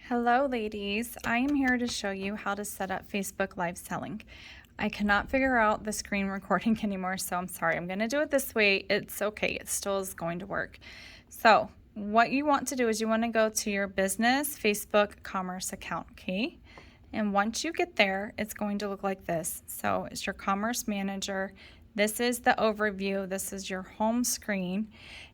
Hello ladies, I am here to show you how to set up Facebook Live selling. I cannot figure out the screen recording anymore, so I'm sorry. I'm going to do it this way. It's okay. It still is going to work. So what you want to do is you want to go to your business Facebook commerce account, okay? And once you get there, it's going to look like this. So it's your commerce manager. This is the overview. This is your home screen.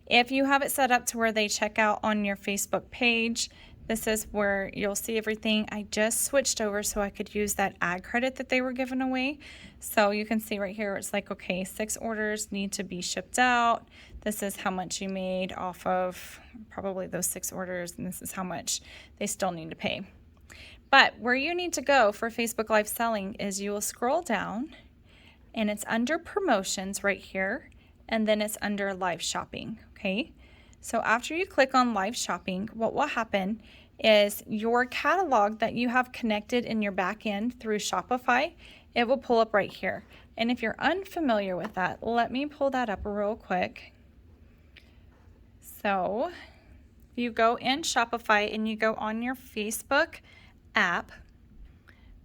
If you have it set up to where they check out on your Facebook page, this is where you'll see everything. I just switched over so I could use that ad credit that they were giving away. So you can see right here, it's like, okay, 6 orders need to be shipped out. This is how much you made off of probably those 6 orders, and this is how much they still need to pay. But where you need to go for Facebook Live selling is you will scroll down, and it's under promotions right here, and then it's under live shopping, okay? So after you click on live shopping, what will happen is your catalog that you have connected in your back end through Shopify, it will pull up right here. And if you're unfamiliar with that, let me pull that up real quick. So you go in Shopify and you go on your Facebook app.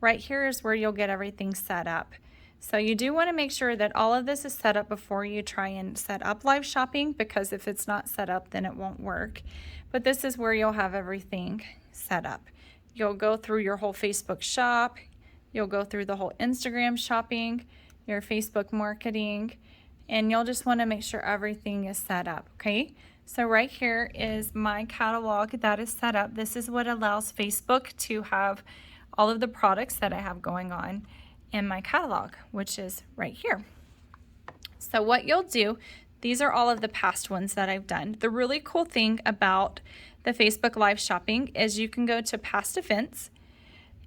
Right here is where you'll get everything set up. So you do want to make sure that all of this is set up before you try and set up live shopping, because if it's not set up, then it won't work. But this is where you'll have everything set up. You'll go through your whole Facebook shop. You'll go through the whole Instagram shopping, your Facebook marketing, and you'll just want to make sure everything is set up, okay? So right here is my catalog that is set up. This is what allows Facebook to have all of the products that I have going on in my catalog, which is right here. So what you'll do, these are all of the past ones that I've done. The really cool thing about the Facebook Live shopping is you can go to past events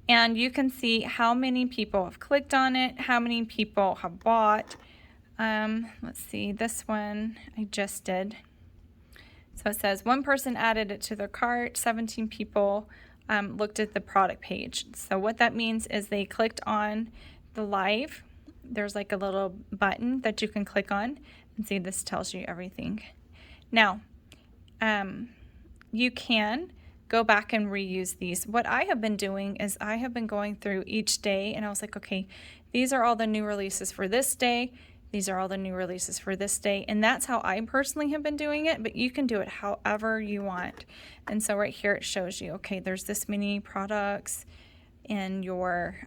and you can see how many people have clicked on it, how many people have bought. Let's see, this one I just did. So it says 1 person added it to their cart, 17 people looked at the product page. So what that means is they clicked on the live. There's like a little button that you can click on and see, this tells you everything. Now, you can go back and reuse these. What I have been doing is I have been going through each day and I was like, okay, these are all the new releases for this day. These are all the new releases for this day. And that's how I personally have been doing it, but you can do it however you want. And so right here it shows you, okay, there's this many products in your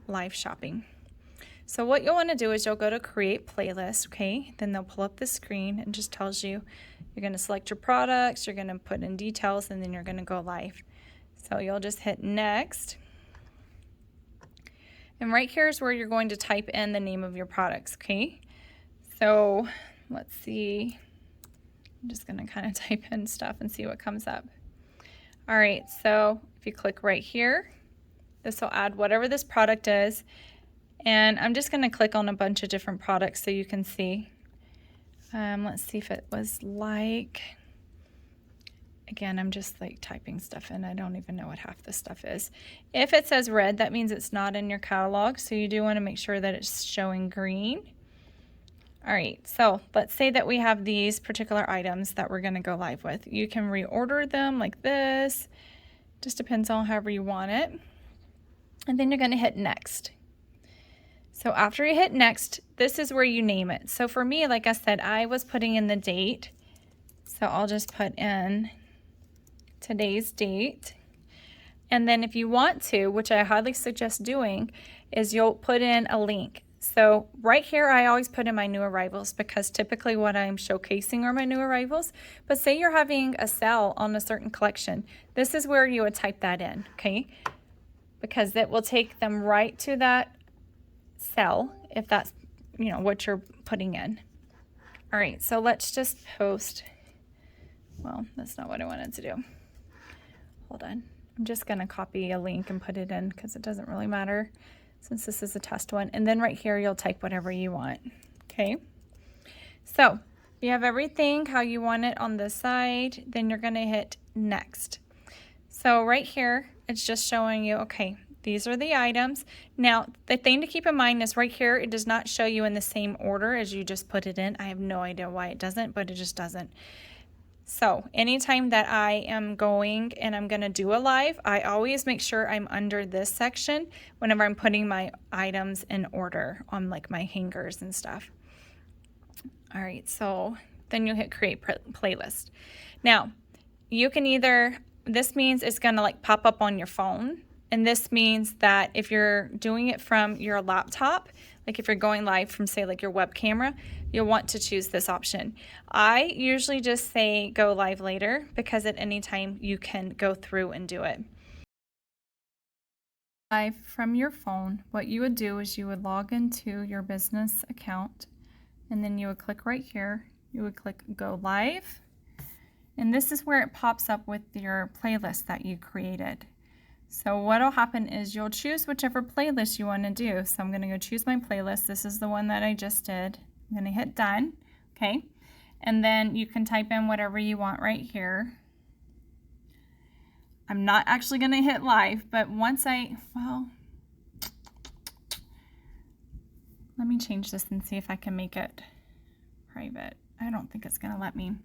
live shopping. So what you'll want to do is you'll go to create playlist, okay? Then they'll pull up the screen and just tells you, you're going to select your products, you're going to put in details, and then you're going to go live. So you'll just hit next. And right here is where you're going to type in the name of your products, okay? So let's see. I'm just going to kind of type in stuff and see what comes up. All right, so if you click right here, this will add whatever this product is. And I'm just going to click on a bunch of different products so you can see. Let's see if it was like, again, I'm just like typing stuff in. I don't even know what half this stuff is. If it says red, that means it's not in your catalog. So you do want to make sure that it's showing green. All right, so let's say that we have these particular items that we're going to go live with. You can reorder them like this. Just depends on however you want it. And then you're going to hit next. So after you hit next, this is where you name it. So for me, like I said, I was putting in the date. So I'll just put in today's date. And then if you want to, which I highly suggest doing, is you'll put in a link. So right here, I always put in my new arrivals because typically what I'm showcasing are my new arrivals. But say you're having a sale on a certain collection, this is where you would type that in, okay? Because it will take them right to that cell if that's, you know, what you're putting in. All right, so let's just post. Well, that's not what I wanted to do. Hold on. I'm just going to copy a link and put it in because it doesn't really matter since this is a test one. And then right here, you'll type whatever you want. Okay. So you have everything how you want it on this side. Then you're going to hit next. So right here, it's just showing you, okay, these are the items. Now, the thing to keep in mind is right here, it does not show you in the same order as you just put it in. I have no idea why it doesn't, but it just doesn't. So anytime that I am going and I'm going to do a live, I always make sure I'm under this section whenever I'm putting my items in order on like my hangers and stuff. All right, so then you'll hit create playlist. Now, you can either, this means it's going to like pop up on your phone. And this means that if you're doing it from your laptop, like if you're going live from say like your web camera, you'll want to choose this option. I usually just say go live later because at any time you can go through and do it. Live from your phone, what you would do is you would log into your business account and then you would click right here. You would click go live. And this is where it pops up with your playlist that you created. So what will happen is you'll choose whichever playlist you want to do. So I'm going to go choose my playlist. This is the one that I just did. I'm going to hit done. Okay. And then you can type in whatever you want right here. I'm not actually going to hit live, but once well, let me change this and see if I can make it private. I don't think it's going to let me.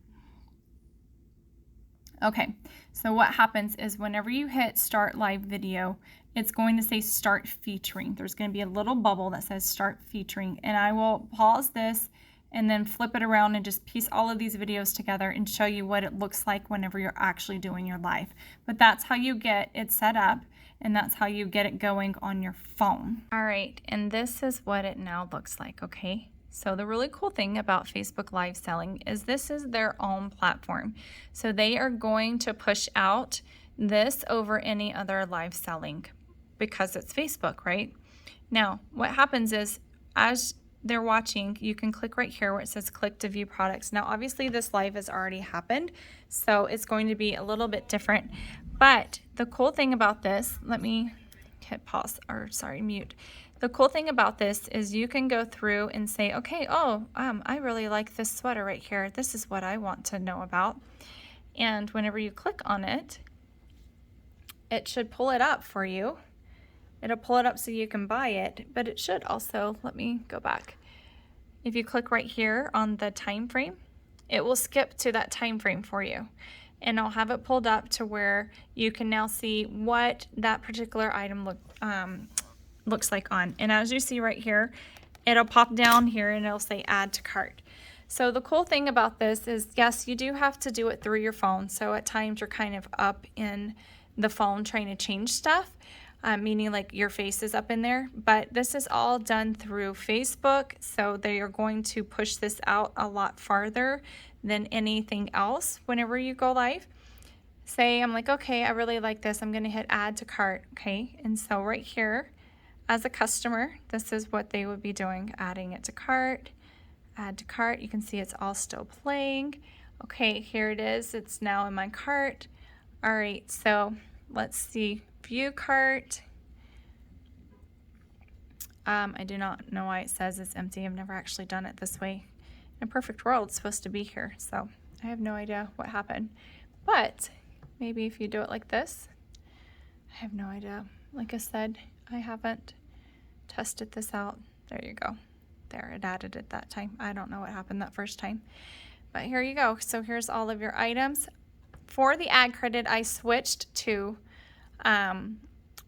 Okay, so what happens is whenever you hit start live video, it's going to say start featuring. There's going to be a little bubble that says start featuring, and I will pause this and then flip it around and just piece all of these videos together and show you what it looks like whenever you're actually doing your live. But that's how you get it set up, and that's how you get it going on your phone. All right, and this is what it now looks like, okay? So the really cool thing about Facebook Live Selling is this is their own platform. So they are going to push out this over any other live selling because it's Facebook, right? Now, what happens is as they're watching, you can click right here where it says click to view products. Now, obviously this live has already happened, so it's going to be a little bit different. But the cool thing about this, let me hit pause, or sorry, mute. The cool thing about this is you can go through and say, okay, I really like this sweater right here. This is what I want to know about. And whenever you click on it, it should pull it up for you. It'll pull it up so you can buy it, but it should also, let me go back. If you click right here on the time frame, it will skip to that time frame for you. And I'll have it pulled up to where you can now see what that particular item looks like on. And as you see right here, it'll pop down here and it'll say add to cart. So the cool thing about this is, yes, you do have to do it through your phone. So at times you're kind of up in the phone trying to change stuff, meaning like your face is up in there. But this is all done through Facebook. So they are going to push this out a lot farther than anything else whenever you go live. Say I'm like, okay, I really like this. I'm going to hit add to cart. Okay. And so right here, as a customer, this is what they would be doing, adding it to cart, add to cart. You can see it's all still playing. Okay, here it is. It's now in my cart. All right, so let's see, view cart. I do not know why it says it's empty. I've never actually done it this way. In a perfect world, it's supposed to be here, so I have no idea what happened. But maybe if you do it like this, I have no idea. Like I said, I haven't tested this out. There you go. There, it added it that time. I don't know what happened that first time. But here you go. So here's all of your items. For the ad credit, I switched to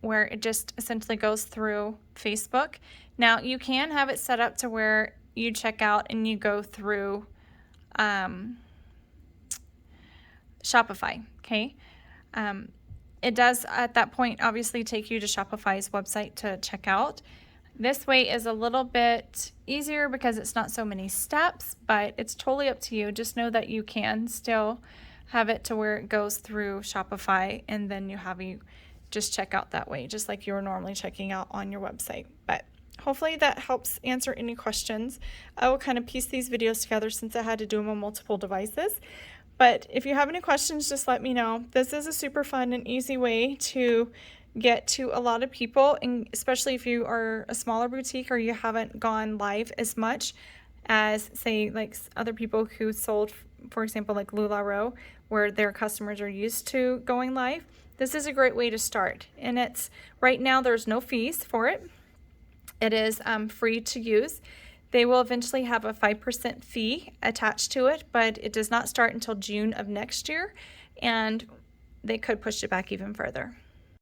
where it just essentially goes through Facebook. Now, you can have it set up to where you check out and you go through Shopify, okay? It does at that point obviously take you to Shopify's website to check out. This way is a little bit easier because it's not so many steps, but it's totally up to you. Just know that you can still have it to where it goes through Shopify and then you just check out that way, just like you were normally checking out on your website. But hopefully that helps answer any questions. I will kind of piece these videos together since I had to do them on multiple devices. But if you have any questions, just let me know. This is a super fun and easy way to get to a lot of people, and especially if you are a smaller boutique or you haven't gone live as much as, say, like other people who sold, for example, like LuLaRoe, where their customers are used to going live. This is a great way to start. And it's right now there's no fees for it. It is free to use. They will eventually have a 5% fee attached to it, but it does not start until June of next year, and they could push it back even further.